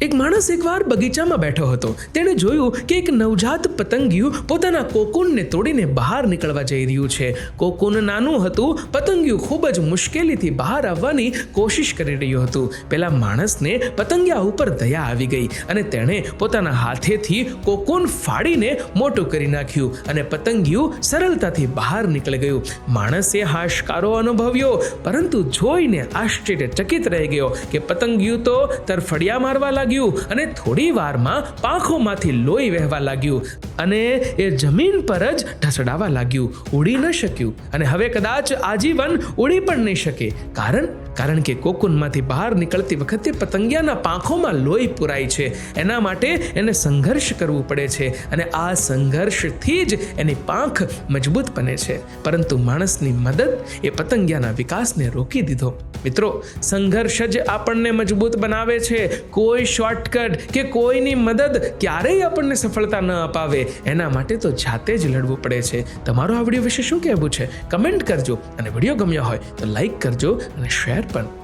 એક માણસ એકવાર બગીચામાં બેઠો હતો. તેણે જોયું કે એક નવજાત પતંગિયું પોતાના કોકૂનને તોડીને બહાર નીકળવા જઈ રહ્યું છે. કોકૂન નાનું હતું. પતંગિયું ખૂબ જ મુશ્કેલીથી બહાર આવવાની કોશિશ કરી રહ્યું હતું. પેલા માણસને પતંગિયા ઉપર દયા આવી ગઈ અને તેણે પોતાના હાથેથી કોકૂન ફાડીને મોટું કરી નાખ્યું અને પતંગિયું સરળતાથી બહાર નીકળી ગયું. માણસે હાશકારો અનુભવ્યો, પરંતુ જોઈને આશ્ચર્યચકિત રહી ગયો કે પતંગિયું તો તરફડિયા મારવા લાગ્યું અને થોડી વારમાં પાંખોમાંથી લોહી વહેવા લાગ્યું અને એ જમીન પર જ ઢસડાવા લાગ્યું. ઉડી ન શક્યું અને હવે કદાચ આજીવન ઉડી પણ નહીં શકે. કારણ કે કોકૂનમાંથી બહાર નીકળતી વખતે પતંગિયાના પાંખોમાં લોહી પુરાય છે. એના માટે એને સંઘર્ષ કરવું પડે છે અને આ સંઘર્ષથી જ એની પાંખ મજબૂત બને છે. પરંતુ માણસની મદદ એ પતંગિયાના વિકાસને રોકી દીધો. મિત્રો, સંઘર્ષ જ આપણને મજબૂત બનાવે છે. કોઈ શોર્ટકટ કે કોઈની મદદ ક્યારેય આપણને સફળતા ન અપાવે. એના માટે તો જાતે જ લડવું પડે છે. તમારો આ વિડીયો વિશે શું કહેવું છે? કમેન્ટ કરજો અને વિડીયો ગમ્યો હોય તો લાઈક કરજો અને શેર પણ.